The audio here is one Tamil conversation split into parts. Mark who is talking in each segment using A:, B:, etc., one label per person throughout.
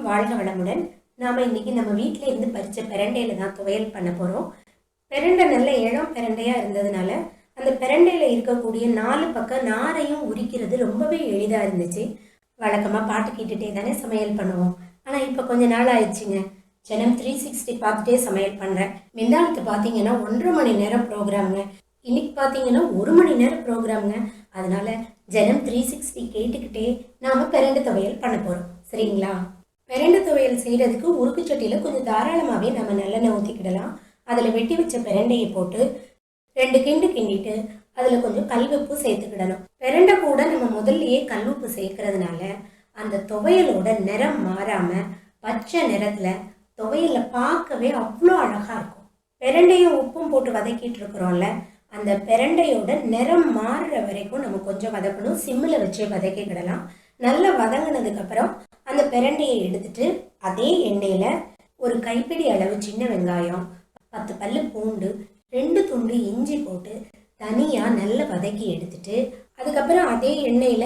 A: வாழ்க வளமுடன். நாம இன்னைக்கு நம்ம வீட்டில இருந்து பறிச்ச பிரண்டையில தான் துவையல் பண்ண போறோம். பிரண்டை நல்ல இளம் பிரண்டையா இருந்ததுனால அந்த பிரண்டையில இருக்கக்கூடிய 4 பக்கம் நாரையும் உரிக்கிறது ரொம்பவே எளிதா இருந்துச்சு. வழக்கமா பாட்டு கேட்டுட்டே தானே சமையல் பண்ணுவோம். ஆனா இப்ப கொஞ்ச நாள் ஆயிடுச்சுங்க. ஜனம் 360 பார்த்துட்டே சமையல் பண்றேன். மிந்தானத்து பாத்தீங்கன்னா 1.5 மணி நேரம் ப்ரோக்ராம்ங்க. இன்னைக்கு பாத்தீங்கன்னா 1 மணி நேரம் ப்ரோக்ராம்ங்க. அதனால ஜனம் 360 கேட்டுக்கிட்டே நாம பிரண்டை துவையல் பண்ண போறோம். சரிங்களா? பிரண்டை துவையல் செய்யறதுக்கு உருக்கு சட்டியில கொஞ்சம் தாராளமாவே நம்ம நல்லெண்ணெய் ஊற்றிக்கிடலாம். அதில் வெட்டி வச்ச பிரண்டையை போட்டு 2 கிண்டு கிண்டிட்டு அதில் கொஞ்சம் கல்லுப்பு சேர்த்துக்கிடணும். பிரண்டை கூட நம்ம முதல்லயே கல்லுப்பு சேர்க்கறதுனால அந்த துவையலோட நிறம் மாறாம பச்சை நிறத்துல துவையலை பார்க்கவே அவ்வளோ அழகா இருக்கும். பிரண்டையும் உப்பும் போட்டு வதக்கிட்டு இருக்கிறோம்ல, அந்த பிரண்டையோட நிறம் மாறுற வரைக்கும் நம்ம கொஞ்சம் வதக்கணும். சிம்மில் வச்சே வதக்கிக்கிடலாம். நல்லா வதங்கினதுக்கு அப்புறம் அந்த பிரண்டையை எடுத்துட்டு அதே எண்ணெயில ஒரு கைப்பிடி அளவு சின்ன வெங்காயம், 10 பல்லு பூண்டு, 2 துண்டு இஞ்சி போட்டு தனியா நல்லா வதக்கி எடுத்துட்டு அதுக்கப்புறம் அதே எண்ணெயில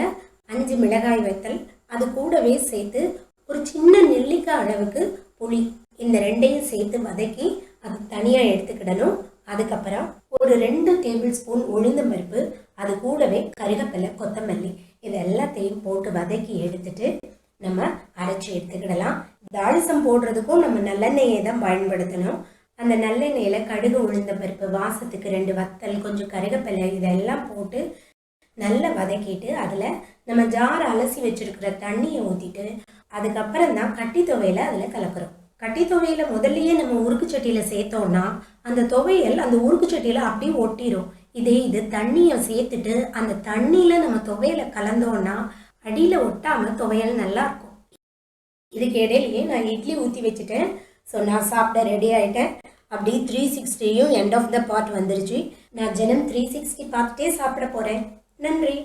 A: 5 மிளகாய் வத்தல் அது கூடவே சேர்த்து ஒரு சின்ன நெல்லிக்காய் அளவுக்கு புளி, இந்த ரெண்டையும் சேர்த்து வதக்கி அது தனியா எடுத்துக்கிடணும். அதுக்கப்புறம் ஒரு 2 டேபிள் ஸ்பூன் உளுந்தம் பருப்பு, அது கூடவே கருவேப்பிலை, கொத்தமல்லி இது எல்லாத்தையும் போட்டு வதக்கி எடுத்துட்டு நம்ம அரைச்சி எடுத்துக்கிடலாம். தாளிசம் போடுறதுக்கும் நம்ம நல்லெண்ணெயை தான் பயன்படுத்தணும். அந்த நல்லெண்ணெயில கடுகு, உளுந்த பருப்பு, வாசத்துக்கு 2 வத்தல், கொஞ்சம் கருவேப்பிலை இதெல்லாம் போட்டு நல்லா வதக்கிட்டு அதில் நம்ம ஜார் அலசி வச்சிருக்கிற தண்ணியை ஊற்றிட்டு அதுக்கப்புறம் தான் கட்டி துவையில அதில் கலக்கிறோம். கட்டி துவையில முதல்லையே நம்ம உருக்கு சட்டியில் சேர்த்தோம்னா அந்த துவையல் அந்த உருக்கு சட்டியில் அப்படியே ஒட்டிடும். இது தண்ணியை சேர்த்துட்டு அந்த தண்ணியில் நம்ம துவையலை கலந்தோன்னா அடியில் ஒட்டாமல் துவையல் நல்லா இருக்கும். இதுக்கு இடையிலேயே நான் இட்லி ஊற்றி வச்சுட்டேன். ஸோ நான் சாப்பிட ரெடி ஆகிட்டேன். அப்படி 360யும் எண்ட் ஆஃப் த பார்ட் வந்துருச்சு. நான் ஜனம் 360 பார்த்துட்டே சாப்பிட போகிறேன். நன்றி.